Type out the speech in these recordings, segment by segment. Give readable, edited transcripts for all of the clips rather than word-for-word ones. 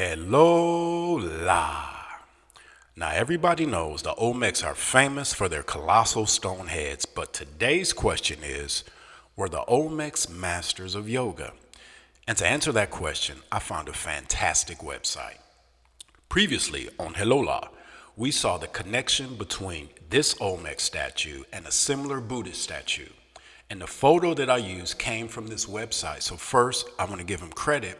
Hello la. Now everybody knows the Olmecs are famous for their colossal stone heads, but today's question is, were the Olmecs masters of yoga? And to answer that question, I found a fantastic website. Previously on Hello La, we saw the connection between this Olmec statue and a similar Buddhist statue. And the photo that I used came from this website. So first, I'm going to give him credit.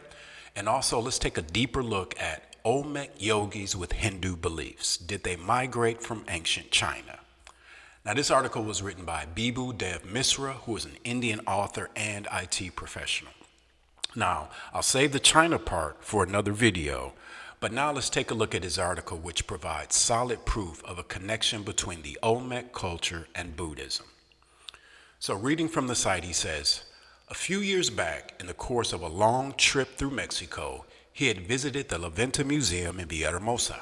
And also, let's take a deeper look at Olmec yogis with Hindu beliefs. Did they migrate from ancient China? Now, this article was written by Bibhu Dev Misra, who is an Indian author and IT professional. Now, I'll save the China part for another video, but now let's take a look at his article, which provides solid proof of a connection between the Olmec culture and Buddhism. So reading from the site, he says, a few years back, in the course of a long trip through Mexico, he had visited the La Venta Museum in Villahermosa.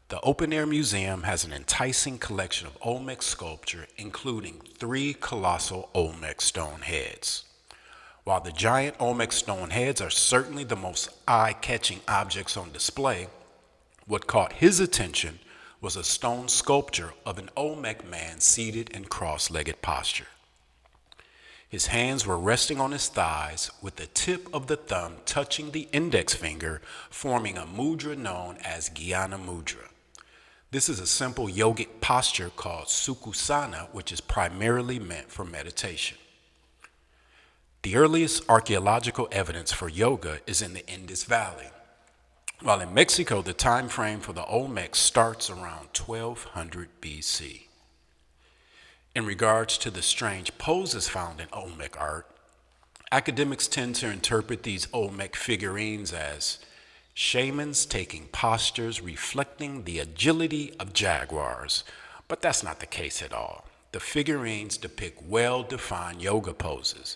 The open-air museum has an enticing collection of Olmec sculpture, including 3 colossal Olmec stone heads. While the giant Olmec stone heads are certainly the most eye-catching objects on display, what caught his attention was a stone sculpture of an Olmec man seated in cross-legged posture. His hands were resting on his thighs with the tip of the thumb touching the index finger, forming a mudra known as Jnana mudra. This is a simple yogic posture called Sukhasana, which is primarily meant for meditation. The earliest archaeological evidence for yoga is in the Indus Valley, while in Mexico the time frame for the Olmecs starts around 1200 BC. In regards to the strange poses found in Olmec art, academics tend to interpret these Olmec figurines as shamans taking postures reflecting the agility of jaguars, but that's not the case at all. The figurines depict well-defined yoga poses,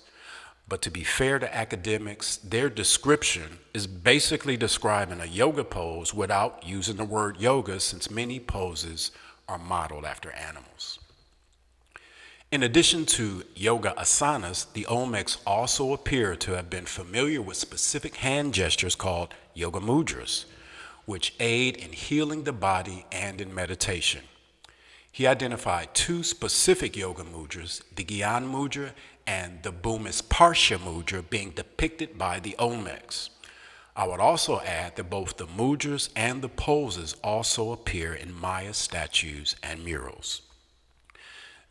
but to be fair to academics, their description is basically describing a yoga pose without using the word yoga, since many poses are modeled after animals. In addition to yoga asanas, the Olmecs also appear to have been familiar with specific hand gestures called yoga mudras, which aid in healing the body and in meditation. He identified 2 specific yoga mudras, the Jnana mudra and the Bhumisparsha mudra, being depicted by the Olmecs. I would also add that both the mudras and the poses also appear in Maya statues and murals.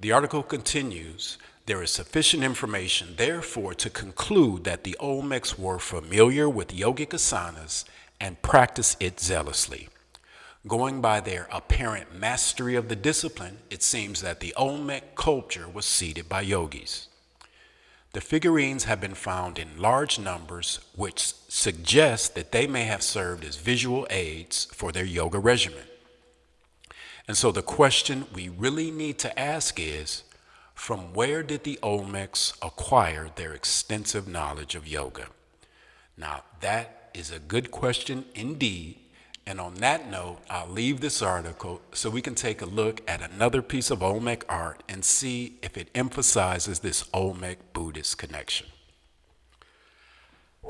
The article continues, there is sufficient information, therefore, to conclude that the Olmecs were familiar with yogic asanas and practiced it zealously. Going by their apparent mastery of the discipline, it seems that the Olmec culture was seated by yogis. The figurines have been found in large numbers, which suggests that they may have served as visual aids for their yoga regimen. And so the question we really need to ask is, from where did the Olmecs acquire their extensive knowledge of yoga? Now, that is a good question indeed. And on that note, I'll leave this article so we can take a look at another piece of Olmec art and see if it emphasizes this Olmec Buddhist connection.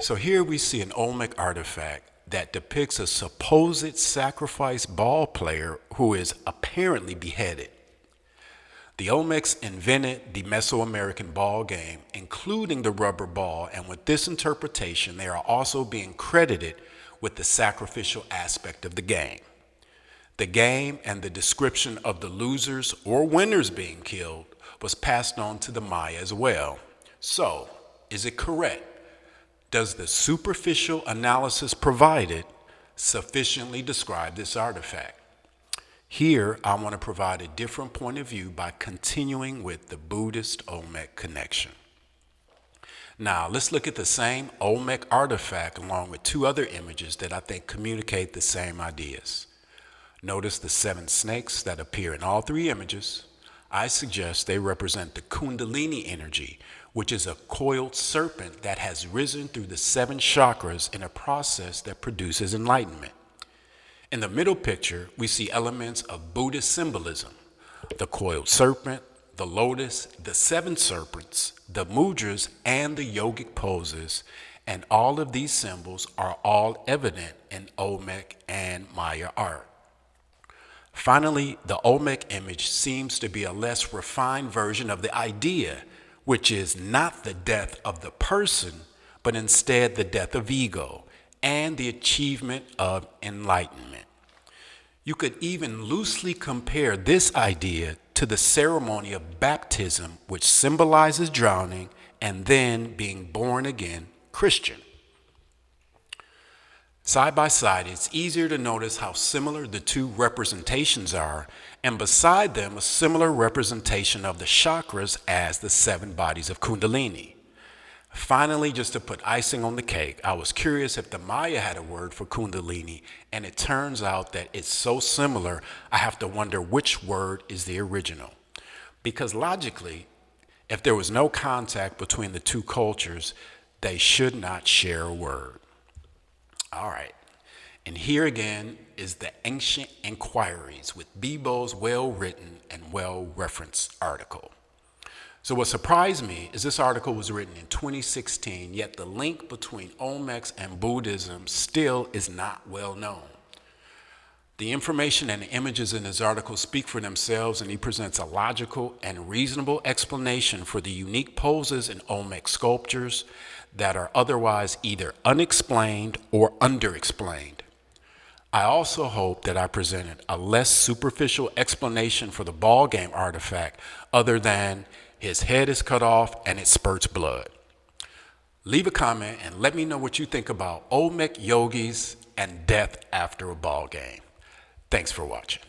So here we see an Olmec artifact that depicts a supposed sacrifice ball player who is apparently beheaded. The Olmecs invented the Mesoamerican ball game, including the rubber ball, and with this interpretation, they are also being credited with the sacrificial aspect of the game. The game and the description of the losers or winners being killed was passed on to the Maya as well. So, is it correct? Does the superficial analysis provided sufficiently describe this artifact? Here, I want to provide a different point of view by continuing with the Buddhist Olmec connection. Now, let's look at the same Olmec artifact along with 2 other images that I think communicate the same ideas. Notice the 7 snakes that appear in all 3 images. I suggest they represent the Kundalini energy, which is a coiled serpent that has risen through the 7 chakras in a process that produces enlightenment. In the middle picture, we see elements of Buddhist symbolism: the coiled serpent, the lotus, the 7 serpents, the mudras, and the yogic poses, and all of these symbols are all evident in Olmec and Maya art. Finally, the Olmec image seems to be a less refined version of the idea, which is not the death of the person, but instead the death of ego and the achievement of enlightenment. You could even loosely compare this idea to the ceremony of baptism, which symbolizes drowning and then being born again Christian. Side by side, it's easier to notice how similar the two representations are, and beside them, a similar representation of the chakras as the 7 bodies of Kundalini. Finally, just to put icing on the cake, I was curious if the Maya had a word for Kundalini, and it turns out that it's so similar, I have to wonder which word is the original. Because logically, if there was no contact between the two cultures, they should not share a word. All right, and here again is the Ancient Inquiries with Bebo's well-written and well-referenced article. So what surprised me is this article was written in 2016, yet the link between Olmecs and Buddhism still is not well known. The information and the images in his article speak for themselves, and he presents a logical and reasonable explanation for the unique poses in Olmec sculptures that are otherwise either unexplained or underexplained. I also hope that I presented a less superficial explanation for the ball game artifact other than his head is cut off and it spurts blood. Leave a comment and let me know what you think about Olmec yogis and death after a ball game. Thanks for watching.